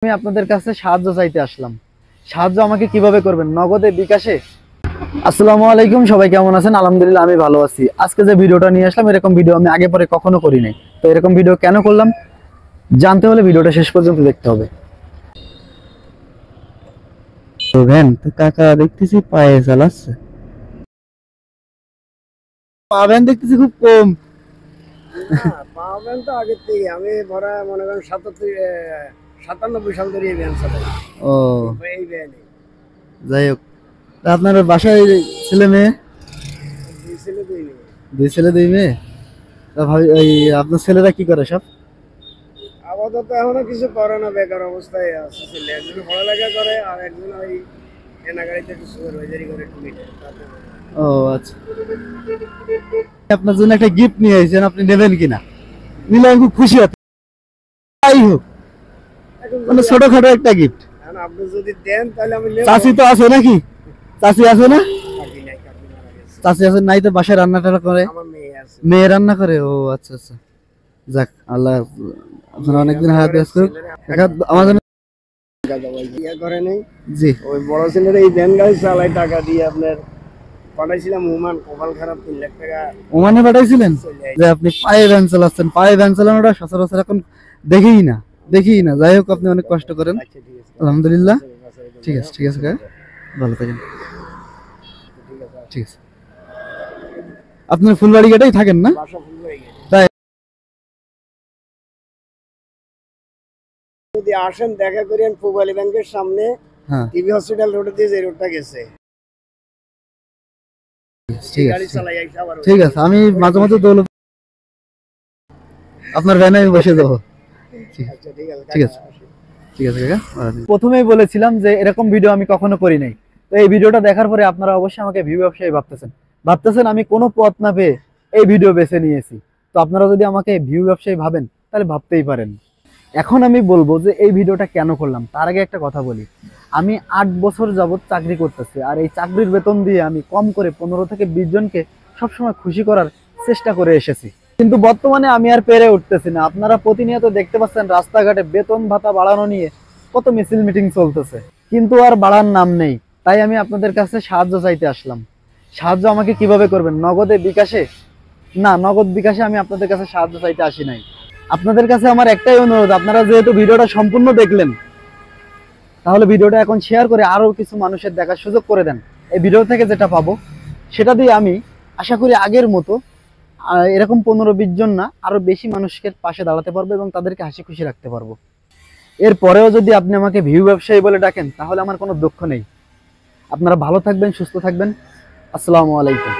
আমি আপনাদের কাছে সাহায্য চাইতে আসলাম। সাহায্য আমাকে কিভাবে করবেন? নগদে, বিকাশে? আসসালামু আলাইকুম, সবাই কেমন আছেন? আলহামদুলিল্লাহ আমি ভালো আছি। আজকে যে ভিডিওটা নিয়ে আসলাম, এরকম ভিডিও আমি আগে পরে কখনো করি নাই। তো এরকম ভিডিও কেন করলাম জানতে হলে ভিডিওটা শেষ পর্যন্ত দেখতে হবে। তো ভ্যান তো কাকা দেখতেছি পায়ে চালাচ্ছে, পা ভ্যান দেখতেছি খুব কম। পাবেন তো আগের থেকে। আমি ধরা মনে করেন 97 সাল ধরে এই ভ্যান চালাই। ও এই ভ্যানে যাই হোক, তা আপনার বাসায় ছেলে মেয়ে? দুই ছেলে দুই মেয়ে। দুই ছেলে দুই মেয়ে। তা ভাবি ওই আপনার ছেলেরা কি করে সব? আপাতত এখনো কিছু করে না, বেকার অবস্থায় আছে ছেলে। একজন পড়ালেখা করে আর একজন ওই কেনাগাড়িতে একটু সুপারভাইজারি করে টুমিটে। ও আচ্ছা, আপনার জন্য একটা গিফট নিয়ে এসেছেন, আপনি নেবেন কিনা? নিলে আমি খুব খুশি হতাম। যাই হোক, মানে ছোটখাটো একটা গিফট। এখন আপনি যদি দেন তাহলে আমি নেব। চাচি তো আছে নাকি? চাচি আছে না? কাকি নাই, কাকি মারা গেছে। চাচি আছে নাই? তো বাসায় রান্না টান্না করে? আমার মেয়ে আছে। মেয়ে রান্না করে? ও আচ্ছা আচ্ছা, যাক আল্লাহ আপনার অনেকদিন হায়াত দিয়াস করুক। আমার জন্য ইয়ে করে নেই। জি, ওই বড় ছেলের এই ভ্যান গাড়ি চালায় টাকা দিয়ে আপনার পাঠাইছিলাম ওমান, কপাল খারাপ 3 লাখ টাকা ওমানে পাঠাইছিলেন? চলে যে আপনি পায়ে ভ্যান চালাচ্ছেন, পায়ে ভ্যান চালানোটা সচরাচর এখন দেখি না। যাই হোক, আপনি অনেক কষ্ট করেন। আচ্ছা ঠিক আছে, আলহামদুলিল্লাহ। ঠিক আছে ঠিক কাকা, ভালো থাকেন। আছে। ঠিক আছে, আপনার ফুলবাড়ি গেটেই থাকেন না? বাসা ফুল হয়ে গেছে। তাই যদি আসেন দেখা করেন পূবালী ব্যাংকের সামনে হ্যাঁ, টিভি হসপিটাল রোড দিয়ে যে রোডটা গেছে, ঠিক গাড়ি আছে চালাই আইসা আবার ঠিক আছে। আমি মাঝে মাঝে দৌলত আপনার ভ্যানে আমি বসে যাবো। আচ্ছা ঠিক আছে, ঠিক আছে। ঠিক আছে কাকা, প্রথমেই বলেছিলাম যে এরকম ভিডিও আমি কখনো করি নাই। তো এই ভিডিওটা দেখার পরে আপনারা অবশ্যই আমাকে ভিউ ব্যবসায়ী ভাবতেছেন আমি কোনো পথ না পেয়ে এই ভিডিও বেছে নিয়েছি। তো আপনারা যদি আমাকে ভিউ ব্যবসায়ী ভাবেন তাহলে ভাবতেই পারেন। এখন আমি বলবো যে এই ভিডিওটা কেন করলাম। তার আগে একটা কথা বলি, আমি 8 বছর যাবত চাকরি করতেছি, আর এই চাকরির বেতন দিয়ে আমি কম করে 15 থেকে 20 জনকে সবসময় খুশি করার চেষ্টা করে এসেছি। কিন্তু বর্তমানে আমি আর পেরে উঠতেছি না। আপনারা প্রতিনিয়ত দেখতে পাচ্ছেন রাস্তাঘাটে বেতন ভাতা বাড়ানো নিয়ে কত মিছিল মিটিং চলতেছে, কিন্তু আর বাড়ার নাম নেই। তাই আমি আপনাদের কাছে সাহায্য চাইতে আসলাম। সাহায্য আমাকে কিভাবে করবেন? নগদে, বিকাশে? না, নগদ বিকাশে আমি আপনাদের কাছে সাহায্য চাইতে আসি নাই। আপনাদের কাছে আমার একটাই অনুরোধ, আপনারা যেহেতু ভিডিওটা সম্পূর্ণ দেখলেন, তাহলে ভিডিওটা এখন শেয়ার করে আরো কিছু মানুষের দেখার সুযোগ করে দেন। এই ভিডিও থেকে যেটা পাবো সেটা দিয়ে আমি আশা করি আগের মতো এরকম 15-20 জন না, আরো বেশি মানুষকে পাশে দাঁড়াতে পারবো এবং তাদেরকে হাসি খুশি রাখতে পারবো। এরপরেও যদি আপনি আমাকে ভিউ ব্যবসায়ী বলে ডাকেন তাহলে আমার কোনো দুঃখ নেই। আপনারা ভালো থাকবেন, সুস্থ থাকবেন। আসসালামু আলাইকুম।